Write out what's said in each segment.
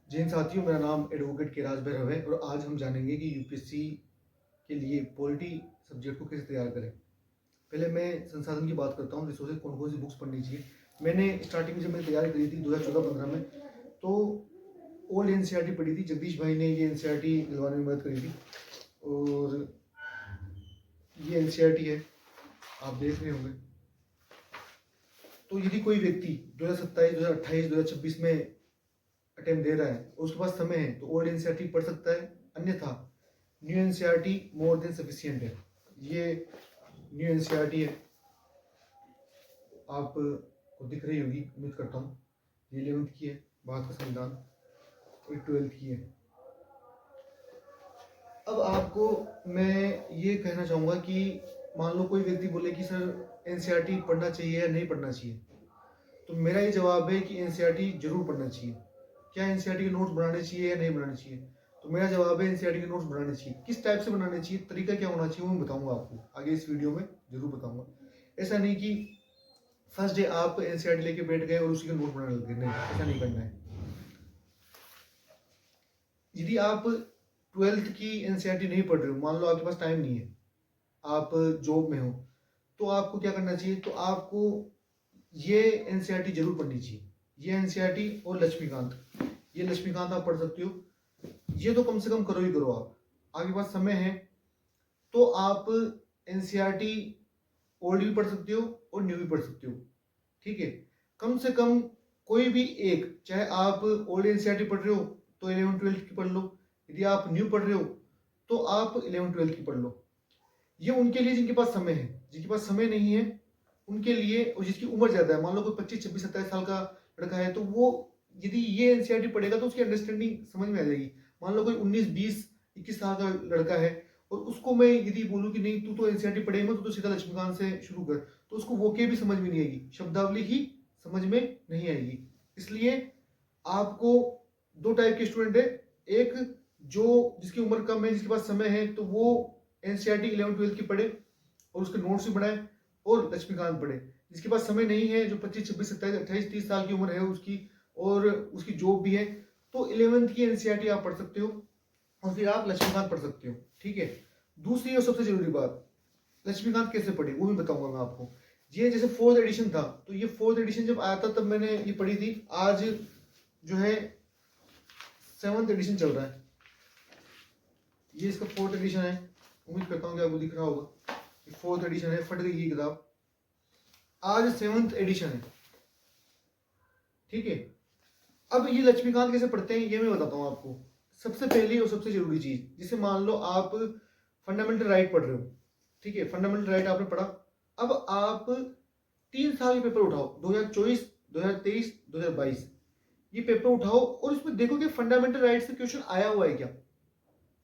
जय हिंद साथियों, मेरा नाम एडवोकेट केराज भैरव है और आज हम जानेंगे कि यूपीएससी के लिए पॉलिटी सब्जेक्ट को कैसे तैयार करें। पहले मैं संसाधन की बात करता हूँ, रिसोर्सेज कौन कौन सी बुक्स पढ़नी चाहिए। मैंने स्टार्टिंग में जब मैंने तैयारी करी थी 2014-15 में, तो ओल्ड एनसीईआरटी पढ़ी थी। जगदीश भाई ने ये एनसीईआरटी दिलवाने में मदद करी थी और ये एनसीईआरटी है, आप देख रहे होंगे। तो यदि कोई व्यक्ति 2027, 2028, 2026 में अटेम्प्ट दे रहा है और उसके पास समय है तो ओल्ड एनसीईआरटी पढ़ सकता है, अन्यथा new NCERT more than sufficient है। ये न्यू एनसीईआरटी है, आपको दिख रही होगी, उम्मीद करता हूँ। ये 11th की है, भारत का संविधान, और 12th की है। अब आपको मैं ये कहना चाहूँगा कि मान लो कोई व्यक्ति बोले कि सर एनसीईआरटी पढ़ना चाहिए या नहीं पढ़ना चाहिए, तो मेरा ये जवाब है कि एनसीईआरटी जरूर पढ़ना चाहिए। क्या एनसीईआरटी के नोट्स बनाने चाहिए या नहीं बनाने चाहिए? तो मेरा जवाब है एनसीईआरटी के नोट्स बनाने चाहिए। किस टाइप से बनाने चाहिए, तरीका क्या होना चाहिए, वो मैं बताऊंगा आपको आगे इस वीडियो में, जरूर बताऊंगा। ऐसा नहीं कि फर्स्ट डे आप एनसीईआरटी लेके बैठ गए और उसी के नोट बनाने लगे, नहीं, ऐसा नहीं करना है। यदि आप 12th की एनसीईआरटी नहीं पढ़ रहे हो, मान लो आपके पास टाइम नहीं है, आप जॉब में हो, तो आपको क्या करना चाहिए? तो आपको ये एनसीईआरटी जरूर पढ़नी चाहिए। ये एनसीईआरटी और लक्ष्मीकांत, ये लक्ष्मीकांत आप पढ़ सकते हो। ये तो कम से कम करो ही करो। आप आपके पास समय है तो आप एनसीईआरटी ओल्ड भी पढ़ सकते हो और न्यू भी पढ़ सकते हो, ठीक है। कम से कम कोई भी एक, चाहे आप ओल्ड एनसीईआरटी पढ़ रहे हो तो 11th-12th की पढ़ लो, यदि आप न्यू पढ़ रहे हो तो आप 11th-12th की पढ़ लो। ये उनके लिए जिनके पास समय है, जिनके पास समय नहीं है उनके लिए, और जिसकी उम्र ज्यादा है, मान लो कोई 25, 26, 27 साल का लड़का है, तो वो यदि ये एनसीईआरटी पढ़ेगा तो उसकी अंडरस्टैंडिंग समझ में आ जाएगी। मान लो कोई 19, 20, 21 साल का लड़का है और उसको मैं यदि बोलूँ कि नहीं तू तो एनसीईआरटी पढ़ेगा, तू तो सीधा लक्ष्मीकांत से शुरू कर, तो उसको वो के भी समझ में नहीं आएगी, शब्दावली ही समझ में नहीं आएगी। इसलिए आपको दो टाइप के स्टूडेंट है, एक जो जिसकी उम्र कम है, जिसके पास समय है, तो वो एनसीईआरटी 11th-12th की पढ़े और उसके नोट्स भी बनाए, और लक्ष्मीकांत पढ़े। जिसके पास समय नहीं है, जो 25, 26, 27, 28, 30 साल की उम्र है उसकी, और उसकी जॉब भी है, तो 11th की एनसीईआरटी आप पढ़ सकते हो और फिर आप लक्ष्मीकांत पढ़ सकते हो, ठीक है। दूसरी और सबसे जरूरी बात, लक्ष्मीकांत कैसे पढ़े वो भी बताऊंगा मैं आपको। ये जैसे 4th एडिशन था, तो ये 4th एडिशन जब आया था तब मैंने ये पढ़ी थी। आज जो है 7th एडिशन चल रहा है, ये इसका 4th एडिशन है, उम्मीद करता हूँ कि आपको दिख रहा होगा। 4th एडिशन है, फट गई ये किताब, आज 7th एडिशन है, ठीक है। अब ये लक्ष्मीकांत कैसे पढ़ते हैं ये मैं बताता हूँ आपको। सबसे पहली और सबसे जरूरी चीज, जिसे मान लो आप फंडामेंटल राइट पढ़ रहे हो, ठीक है, फंडामेंटल राइट आपने पढ़ा। अब आप 3 साल के पेपर उठाओ, 2024, 2023, 2022, ये पेपर उठाओ और उसमें देखो कि फंडामेंटल राइट से क्वेश्चन आया हुआ है क्या।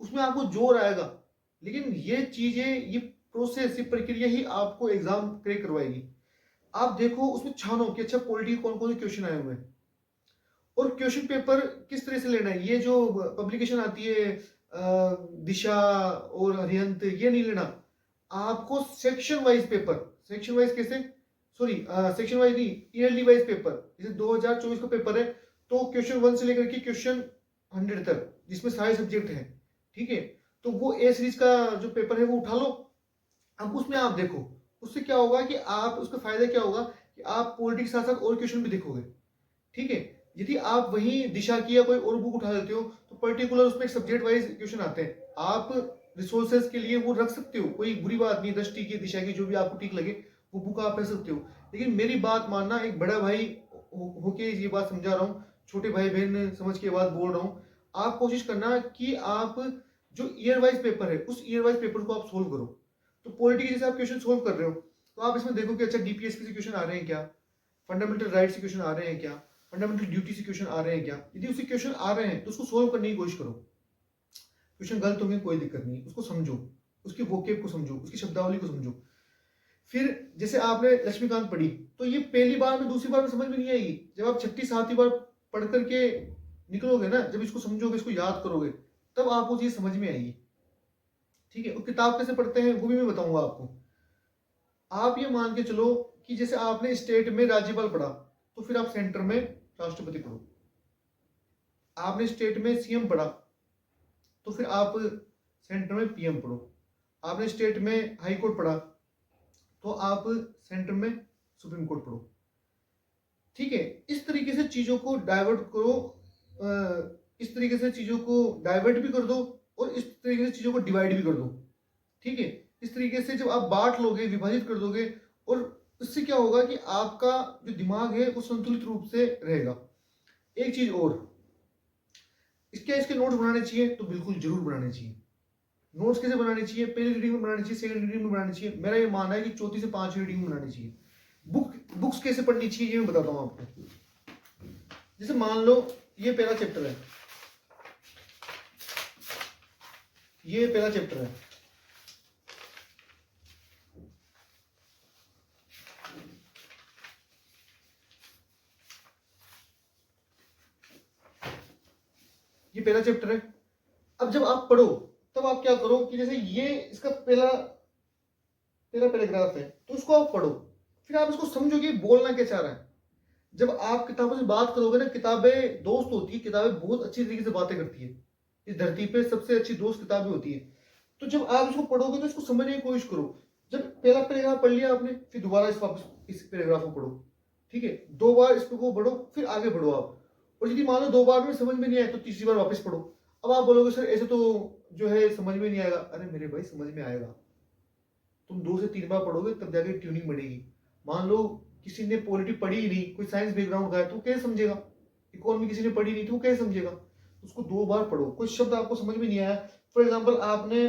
उसमें आपको जोर आएगा, लेकिन ये चीजें, ये प्रोसेस, ये प्रक्रिया ही आपको एग्जाम क्रैक करवाएगी। आप देखो उसमें छानो कि अच्छा पॉलिटी कौन कौन से क्वेश्चन आए हुए हैं और क्वेश्चन पेपर किस तरह से लेना है। ये जो पब्लिकेशन आती है दिशा और अरिहंत, ये नहीं लेना। आपको section wise paper, section wise कैसे, सॉरी सेक्शन वाइज नहीं, ईयरली वाइज पेपर। जैसे 2024 का पेपर है तो क्वेश्चन 1 से लेकर के क्वेश्चन 100 तक, जिसमें सारे सब्जेक्ट हैं, ठीक है। तो वो ए सीरीज का जो पेपर है वो उठा लो। अब उसमें आप देखो, उससे क्या होगा कि आप, उसका फायदा क्या होगा कि आप पॉलिटिक्स के साथ साथ और क्वेश्चन भी देखोगे, ठीक है। यदि आप वही दिशा की या कोई और बुक उठा लेते हो तो पर्टिकुलर उसमें सब्जेक्ट वाइज क्वेश्चन आते हैं, आप रिसोर्सेज के लिए वो रख सकते हो, कोई बुरी बात नहीं। 10 की, दिशा की, जो भी आपको ठीक लगे वो बुक आप रख सकते हो। लेकिन मेरी बात मानना, एक बड़ा भाई होके ये बात समझा रहा हूँ, छोटे भाई बहन समझ के बात बोल रहा हूँ। आप कोशिश करना कि आप जो ईयर वाइज पेपर है उस ईयर वाइज पेपर को आप सोल्व करो। तो पॉलिटी के जैसे आप क्वेश्चन सोल्व कर रहे हो तो आप इसमें देखो कि अच्छा डीपीएसपी से क्वेश्चन आ रहे हैं क्या, फंडामेंटल राइट से क्वेश्चन आ रहे हैं क्या, फंडामेंटल ड्यूटी से क्वेश्चन आ रहे हैं क्या। यदि उससे क्वेश्चन आ रहे हैं तो उसको सोल्व करने की कोशिश करो। क्वेश्चन गलत होंगे कोई दिक्कत नहीं, उसको समझो, उसकी वोकेब को समझो, उसकी शब्दावली को समझो। फिर जैसे आपने लक्ष्मीकांत पढ़ी तो ये पहली बार में, दूसरी बार में समझ में नहीं आएगी। जब आप 6ठी 7वीं बार पढ़ करके निकलोगे ना, जब इसको समझोगे, इसको याद करोगे, तब आपको चीज समझ में आएगी, ठीक है। और किताब कैसे पढ़ते हैं वो भी मैं बताऊंगा आपको। आप ये मान के चलो कि जैसे आपने स्टेट में राज्यपाल पढ़ा तो फिर आप सेंटर में राष्ट्रपति पढ़ो, आपने स्टेट में सीएम पढ़ा तो फिर आप सेंटर में पीएम पढ़ो। आपने स्टेट में हाई कोर्ट पढ़ा तो आप सेंटर में सुप्रीम कोर्ट पढ़ो। ठीक है, इस तरीके से चीजों को डाइवर्ट करो, इस तरीके से चीजों को डाइवर्ट भी कर दो और इस तरीके से चीजों को डिवाइड भी कर दो। ठीक है, इस तरीके से जब आप बांट लोगे, विभाजित कर दोगे, और इससे क्या होगा कि आपका जो दिमाग है वो संतुलित रूप से रहेगा। एक चीज और, इसके नोट्स बनाने चाहिए तो बिल्कुल जरूर बनाने चाहिए। नोट्स कैसे बनाने चाहिए? पहली रीडिंग में बनानी चाहिए, सेकंड रीडिंग में बनानी चाहिए। मेरा ये मानना है कि चौथी से पांचवी रीडिंग में बनानी चाहिए। बुक्स कैसे पढ़नी चाहिए ये मैं बताता हूं आपको। जैसे मान लो ये पहला चैप्टर है, ये पहला चैप्टर है, ये पहला चैप्टर है। अब जब आप पढ़ो तब आप क्या करो कि जैसे ये इसका पहला पैराग्राफ है तो उसको आप पढ़ो, फिर आप इसको समझोगे बोलना क्या चाह रहा है। जब आप किताबों से बात करोगे ना, किताबें दोस्त होती है, किताबें बहुत अच्छी तरीके से बातें करती है। इस धरती पे सबसे अच्छी दोस्त किताबें होती है। तो जब आप इसको पढ़ोगे तो इसको समझने की कोशिश करो। जब पहला पैराग्राफ पढ़ लिया आपने, फिर दोबारा वापस इस पैराग्राफ को पढ़ो। ठीक है, 2 बार इसको पढ़ो, फिर आगे बढ़ो आप। और यदि मान लो 2 बार में समझ में नहीं आया तो तीसरी बार वापस पढ़ो। अब आप बोलोगे सर ऐसे तो जो है समझ में नहीं आएगा। अरे मेरे भाई, समझ में आएगा। तुम 2 से 3 बार पढ़ोगे तब जाके ट्यूनिंग बढ़ेगी। मान लो किसी ने पॉलिटी पढ़ी ही नहीं, कोई साइंस बैकग्राउंड का है तो कैसे समझेगा? इकोनॉमी किसी ने पढ़ी नहीं तो कैसे समझेगा? उसको 2 बार पढ़ो। कोई शब्द आपको समझ में नहीं आया, फॉर एग्जाम्पल आपने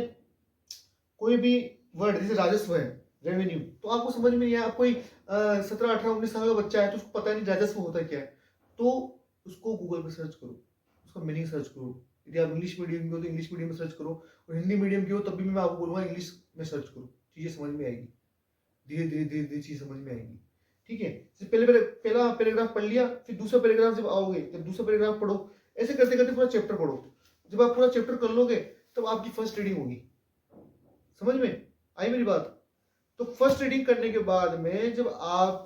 कोई भी वर्ड, जैसे राजस्व है, रेवेन्यू, तो आपको समझ में नहीं आया। कोई 17, 18, 19 साल का बच्चा है तो उसको पता नहीं राजस्व होता क्या है, तो उसको गूगल पर सर्च करो, उसका मीनिंग सर्च करो। यदि आप इंग्लिश मीडियम के हो तो इंग्लिश मीडियम में सर्च करो, और हिंदी मीडियम के हो तब भी मैं आपको बोलूंगा इंग्लिश में सर्च करो। चीजें समझ में आएगी, धीरे धीरे धीरे धीरे चीज समझ में आएगी। ठीक है, पहला पैराग्राफ पढ़ लिया, फिर दूसरा पैराग्राफ जब आओगे, जब दूसरा पैराग्राफ पढ़ो, ऐसे करते करते पूरा चैप्टर पढ़ो। जब आप पूरा चैप्टर कर लोगे तब आपकी फर्स्ट रीडिंग होगी। समझ में आई मेरी बात? तो फर्स्ट रीडिंग करने के बाद में जब आप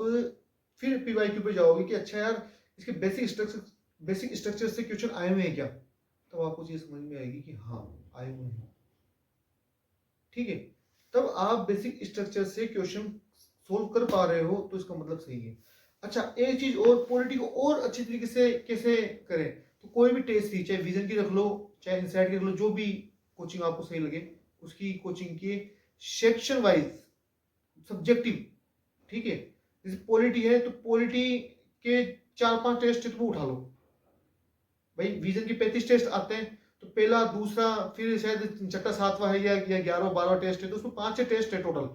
फिर पीवाईक्यू पे जाओगे कि अच्छा यार इसके बेसिक स्ट्रक्चर से क्वेश्चन आए हुए हैं क्या, तब आपको चीज समझ में आएगी कि हाँ आए हुए हैं। ठीक है, तब आप बेसिक स्ट्रक्चर से क्वेश्चन सोल्व कर पा रहे हो तो इसका मतलब सही है। अच्छा, एक चीज और, पॉलिटी को और अच्छी तरीके से कैसे करें, तो कोई भी टेस्ट थी, चाहे विजन की रख लो, चाहे इनसाइट की रख लो, जो भी कोचिंग आपको सही लगे उसकी कोचिंग की सेक्शन वाइज सब्जेक्टिव। ठीक है, जैसे पॉलिटी है तो पॉलिटी के 4-5 टेस्ट तो उठा लो भाई। विजन के 35 टेस्ट आते हैं तो पहला, दूसरा, फिर शायद छठा, सातवां है या 11, 12 टेस्ट है, तो उसमें 5-6 टेस्ट है टोटल।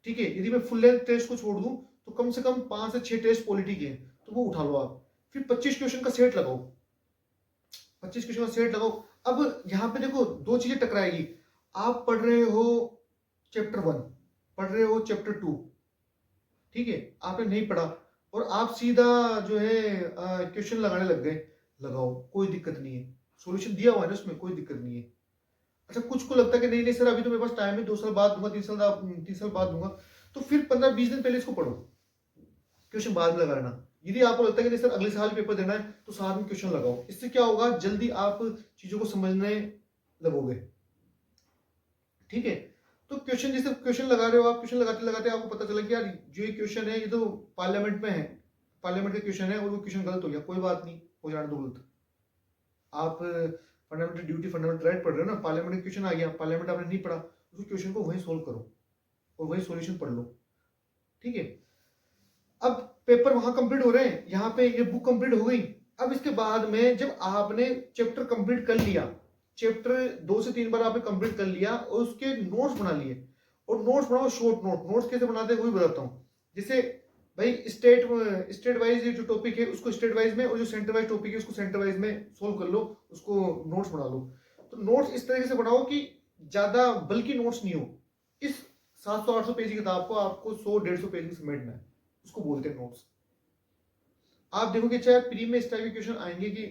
ठीक है, यदि मैं फुल लेंथ टेस्ट को छोड़ दूं तो कम से कम 5 से 6 टेस्ट पॉलिटी के हैं, तो वो उठा लो आप। फिर 25 क्वेश्चन का सेट लगाओ, 25 क्वेश्चन का सेट लगाओ। अब यहाँ पे देखो 2 चीजें टकराएगी। आप पढ़ रहे हो चैप्टर 1, पढ़ रहे हो चैप्टर 2, ठीक है, आपने नहीं पढ़ा और आप सीधा जो है क्वेश्चन लगाने लग गए, लगाओ, कोई दिक्कत नहीं है। सॉल्यूशन दिया हुआ है ना उसमें, कोई दिक्कत नहीं है। अच्छा, कुछ को लगता है कि नहीं नहीं सर अभी तो मेरे पास टाइम है, 2 साल बाद दूंगा, 3 साल बाद दूंगा, तो फिर 15-20 दिन पहले इसको पढ़ो, क्वेश्चन बाद में लगाना। यदि आपको लगता है कि नहीं सर अगले साल पेपर देना है तो साथ में क्वेश्चन लगाओ। इससे क्या होगा, जल्दी आप चीजों को समझने लगोगे। ठीक है, तो क्वेश्चन, जैसे क्वेश्चन लगा रहे हो आप, क्वेश्चन लगाते लगाते आपको पता चला कि यार जो ये क्वेश्चन है ये तो पार्लियामेंट में है, पार्लियामेंट का क्वेश्चन है और वो क्वेश्चन गलत हो गया, कोई बात नहीं, हो जाने दो गलत। आप फंडामेंटल ड्यूटी, फंडामेंटल राइट पढ़ रहे हो ना, पार्लियामेंट का क्वेश्चन आ गया, पार्लियामेंट आपने नहीं पढ़ा, उस क्वेश्चन को वहीं सोल्व करो और वही सॉल्यूशन पढ़ लो। ठीक है, अब पेपर वहां कंप्लीट हो रहे हैं, यहाँ पे ये बुक कंप्लीट हो गई। अब इसके बाद में जब आपने चैप्टर कंप्लीट कर लिया, चैप्टर 2 से 3 बार आपने कंप्लीट कर लिया और उसके नोट्स बना लिए, और नोट्स बनाओ शॉर्ट नोट। नोट्स कैसे बनाते हैं वो भी बताता हूँ। जैसे भाई स्टेट वाइज जो टॉपिक है उसको स्टेट वाइज में, और जो सेंटर वाइज टॉपिक है उसको सेंटर वाइज में सोल्व कर लो, उसको नोट्स बना लो। तो नोट्स इस तरीके से बनाओ कि ज्यादा बल्कि नोट्स नहीं हो। इस 700-800 पेज की किताब को आपको 100-150 पेज में समेटना है, उसको बोलते हैं नोट्स। आप देखोगे चाहे प्री में इस टाइप के क्वेश्चन आएंगे कि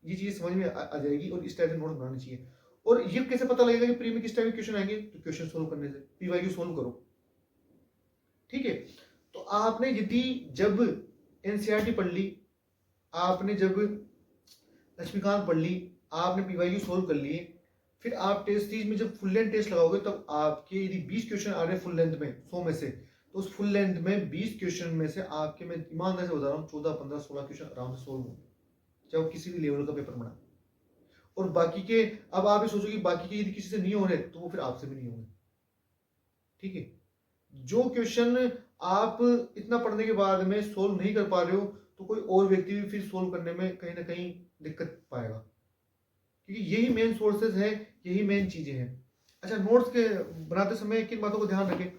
ये चीज समझ में आ जाएगी और इस टाइप से नोट्स बनाने चाहिए। और ये कैसे पता लगेगा कि प्री में किस टाइप के क्वेश्चन आएंगे, तो क्वेश्चन सोल्व करने से, पीवाईक्यू सोल्व करो। ठीक है, तो आपने यदि जब एनसीईआरटी पढ़ ली, आपने जब लक्ष्मीकांत पढ़ ली, आपने पीवाईक्यू सोल्व कर लिए, फिर आप टेस्ट सीरीज में जब फुल लेंथ टेस्ट लगाओगे तब आपके यदि 20 क्वेश्चन आ रहे हैं फुल लेंथ में 100 में से, तो उस फुल लेंथ में 20 क्वेश्चन में से आपके, मैं ईमानदारी से बता रहा हूँ, 14 15 16 क्वेश्चन आराम से सोल्व होंगे, चाहे वो किसी भी लेवल का पेपर बना। और बाकी के, अब आप ये सोचो कि बाकी के यदि किसी से नहीं हो रहे तो वो फिर आपसे भी नहीं होंगे। ठीक है, जो क्वेश्चन आप इतना पढ़ने के बाद में सोल्व नहीं कर पा रहे हो, तो कोई और व्यक्ति भी फिर सोल्व करने में कहीं ना कहीं दिक्कत पाएगा, क्योंकि यही मेन सोर्सेज है, यही मेन चीजें हैं। अच्छा, नोट्स के बनाते समय किन बातों को ध्यान रखें?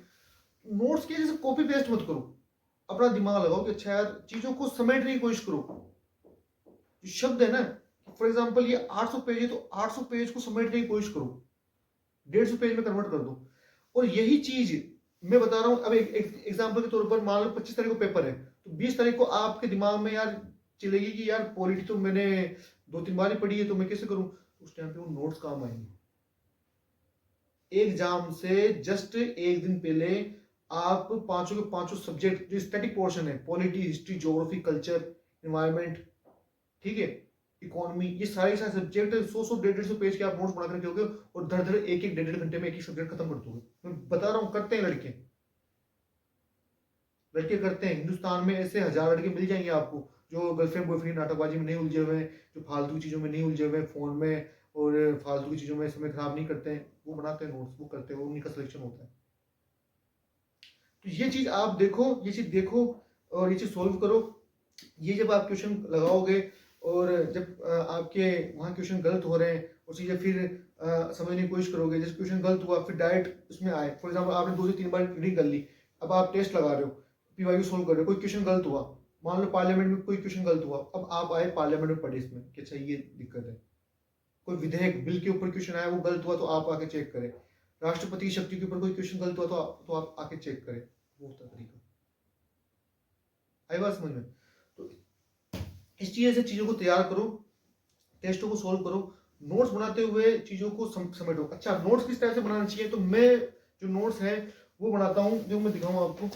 नोट्स के जैसे कॉपी पेस्ट मत करो, अपना दिमाग लगाओ कि अच्छा यार चीजों को समेटने की कोशिश करो। जो शब्द है ना, फॉर एग्जाम्पल ये 800 पेज है, तो 800 पेज को समेटने की कोशिश करो, 150 पेज में कन्वर्ट कर दो। और यही चीज मैं बता रहा हूं, अब एक एग्जाम्पल के तौर पर मान लो 25 तारीख को पेपर है, तो 20 तारीख को आपके दिमाग में यार चलेगी कि यार पॉलिटी तो मैंने 2-3 बार ही पढ़ी है, तो मैं कैसे करूं? उस टाइम पे वो नोट्स काम आएंगे। एग्जाम से जस्ट एक दिन पहले आप पांचों के पांचों सब्जेक्ट, जो स्टैटिक पोर्शन है, polity, history, geography, culture, environment, ठीक है, इकोनॉमी, ये सारे सब्जेक्ट 100 150 पेज के आप नोट्स बना कर रखोगे और धड़ धड़ एक एक 1.5 घंटे में एक ही सब्जेक्ट खत्म कर दोगे। मैं बता रहा हूँ, करते हैं लड़के, लड़के करते हैं। हिंदुस्तान में ऐसे 1000 लड़के मिल जाएंगे आपको जो गर्लफ्रेंड बॉयफ्रेंड नाटकबाजी में नहीं उलझे हुए हैं, जो फालतू चीजों में नहीं उलझे हुए हैं, फोन में और फालतू की चीजों में समय खराब नहीं करते हैं, वो बनाते हैं नोट्स, वो करते हैं, वो उन्हीं का सिलेक्शन होता है। तो ये चीज आप देखो, ये चीज देखो और ये चीज सोल्व करो। ये जब आप क्वेश्चन लगाओगे और जब आपके वहाँ क्वेश्चन गलत हो रहे हैं, और चीजें फिर समझने की कोशिश करोगे, जैसे क्वेश्चन गलत हुआ फिर डायरेक्ट उसमें आए, फॉर एग्जाम्पल आपने 2 से 3 बार रीडिंग कर ली, अब आप टेस्ट लगा रहे हो, पीवाईक्यू सोल्व कर रहे हो, कोई क्वेश्चन गलत हुआ, मान लो पार्लियामेंट में कोई क्वेश्चन गलत हुआ, अब आप आए पार्लियामेंट में पढ़े इसमें कि अच्छा ये दिक्कत है, कोई विधेयक बिल के ऊपर क्वेश्चन आया वो गलत हुआ, तो आप आके चेक करें, राष्ट्रपति की शक्ति के ऊपर कोई क्वेश्चन गलत हुआ तो आप आके चेक करें। वो होता तरीका। आई बात समझ में? तो इस चीज से चीजों को तैयार करो, टेस्टों को सोल्व करो, नोट्स बनाते हुए चीजों को समेटो। अच्छा, नोट्स किस टाइप से बनाना चाहिए? तो मैं जो नोट्स है वो बनाता हूं, जो मैं दिखाऊंगा आपको।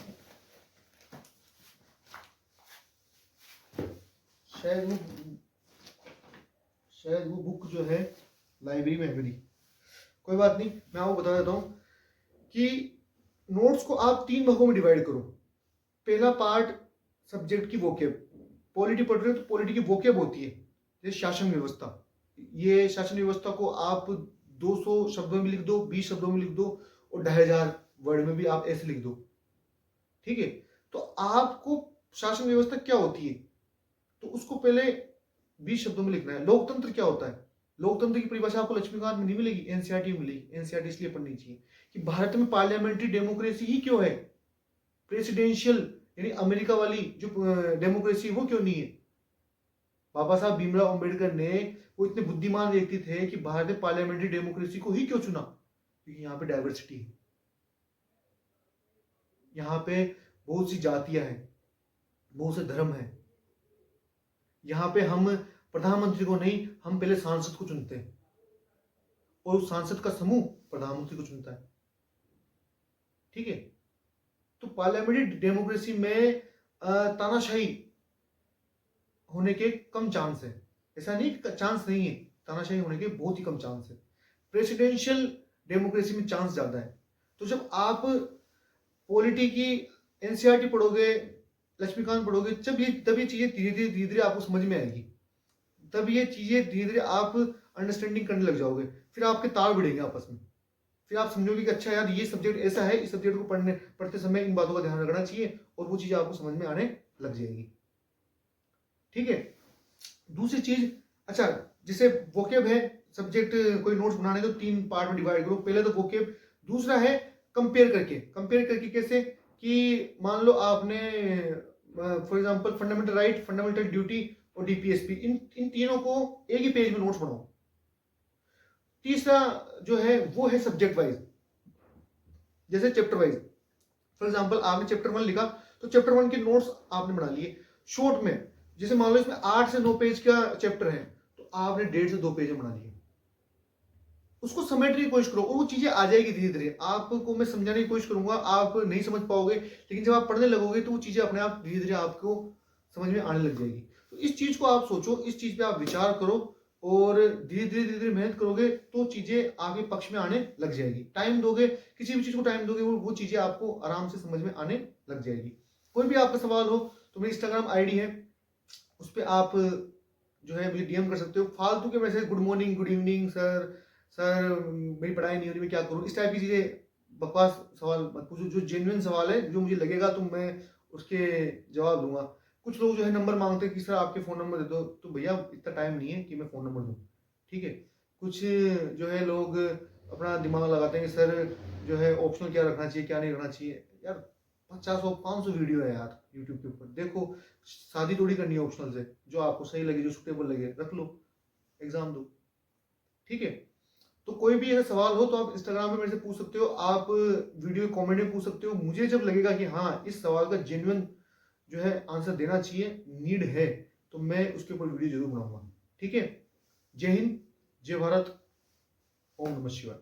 शायद वो बुक जो है लाइब्रेरी में है मेरी, कोई बात नहीं, मैं आपको बता देता हूं कि नोट्स को आप 3 भागों में डिवाइड करो। पहला पार्ट सब्जेक्ट की वोकेब, पॉलिटी पढ़ रहे हो तो पॉलिटी की वोकेब होती है, जैसे शासन व्यवस्था, ये शासन व्यवस्था को आप 200 शब्दों में लिख दो, 20 शब्दों में लिख दो और 2500 वर्ड में भी आप ऐसे लिख दो। ठीक है, तो आपको शासन व्यवस्था क्या होती है तो उसको पहले 20 शब्दों में लिखना है। लोकतंत्र क्या होता है? लोकतंत्र की परिभाषा आपको लक्ष्मीकांत में नहीं मिलेगी, एनसीईआरटी में मिलेगी। एनसीईआरटी इसलिए पढ़नी चाहिए कि भारत में पार्लियामेंट्री डेमोक्रेसी ही क्यों है, प्रेसिडेंशियल यानी अमेरिका वाली जो डेमोक्रेसी वो क्यों नहीं है। बाबा साहब भीमराव अंबेडकर ने, वो इतने बुद्धिमान व्यक्ति थे कि भारत ने पार्लियामेंट्री डेमोक्रेसी को ही क्यों चुना, क्योंकि यहाँ पे डाइवर्सिटी है, यहाँ पे बहुत सी जातियां हैं, बहुत से धर्म हैं। यहाँ पे हम प्रधानमंत्री को नहीं, हम पहले सांसद को चुनते हैं और उस सांसद का समूह प्रधानमंत्री को चुनता है। ठीक है, तो पार्लियामेंट्री डेमोक्रेसी में तानाशाही होने के कम चांस है। ऐसा नहीं कि चांस नहीं है, तानाशाही होने के बहुत ही कम चांस है। प्रेसिडेंशियल डेमोक्रेसी में चांस ज्यादा है। तो जब आप पॉलिटी की एनसीईआरटी पढ़ोगे, लक्ष्मीकांत पढ़ोगे, तब ये चीजें धीरे धीरे आपको समझ में आएगी, तब ये चीजें धीरे धीरे आप अंडरस्टैंडिंग करने लग जाओगे, फिर आपके तार भिड़ेंगे आपस में, फिर आप समझोगे कि अच्छा यार ये सब्जेक्ट ऐसा है, इस सब्जेक्ट को पढ़ते समय इन बातों का ध्यान रखना चाहिए, और वो चीजें आपको समझ में आने लग जाएगी। ठीक है, दूसरी चीज, अच्छा जैसे वोकेब है, सब्जेक्ट कोई नोट्स बनाने तो 3 पार्ट में डिवाइड करो। पहले तो वोकेब, दूसरा है कंपेयर करके कैसे कि मान लो आपने for example fundamental right, fundamental duty और डीपीएसपी, इन तीनों को एक ही पेज में नोट्स बनाओ। तीसरा जो है वो है सब्जेक्ट वाइज, जैसे चैप्टर वाइज, फॉर एग्जांपल आपने चैप्टर 1 लिखा तो चैप्टर 1 के नोट्स आपने बना लिए शॉर्ट में। जैसे मान लो इसमें 8 से 9 पेज का चैप्टर है, तो आपने 1.5 से 2 पेज बना लिए, उसको समेटने की कोशिश करो और वो चीजें आ जाएगी धीरे धीरे। आपको मैं समझाने की कोशिश करूंगा, आप नहीं समझ पाओगे, लेकिन जब आप पढ़ने लगोगे तो वो चीजें अपने आप धीरे धीरे आपको समझ में आने लग जाएगी। तो तो इस चीज को आप सोचो, इस चीज पे आप विचार करो, और धीरे धीरे धीरे धीरे मेहनत करोगे तो चीजें आपके पक्ष में आने लग जाएगी। टाइम दोगे, किसी भी चीज को टाइम दोगे, वो चीजें आपको आराम से समझ में आने लग जाएगी। कोई भी आपका सवाल हो तो मेरी इंस्टाग्राम आईडी है, उस पर आप जो है मुझे डीएम कर सकते हो। फालतू के message, good morning, good evening sir, sir मेरी पढ़ाई नहीं हो रही, मैं क्या करूँ, इस टाइप की चीजें बकवास सवाल मत पूछो। जो जेन्युइन सवाल है, जो मुझे लगेगा तो मैं उसके जवाब दूंगा। कुछ लोग जो है नंबर मांगते हैं कि सर आपके फोन नंबर दे दो, तो भैया इतना टाइम नहीं है कि मैं फोन नंबर दूं, ठीक है। कुछ जो है लोग अपना दिमाग लगाते हैं कि सर जो है ऑप्शनल क्या रखना चाहिए, क्या नहीं रखना चाहिए। यार 50-500 वीडियो है यार यूट्यूब के ऊपर, देखो। शादी थोड़ी करनी है ऑप्शनल से, जो आपको सही लगे, जो सुटेबल लगे रख लो, एग्जाम दो, ठीक है। तो कोई भी ऐसा सवाल हो तो आप इंस्टाग्राम पे मेरे से पूछ सकते हो, आप वीडियो कमेंट में पूछ सकते हो। मुझे जब लगेगा कि हाँ इस सवाल का जेन्युइन जो है आंसर देना चाहिए, नीड है, तो मैं उसके ऊपर वीडियो जरूर बनाऊंगा, ठीक है। जय हिंद, जय भारत, ओम नमः शिवाय।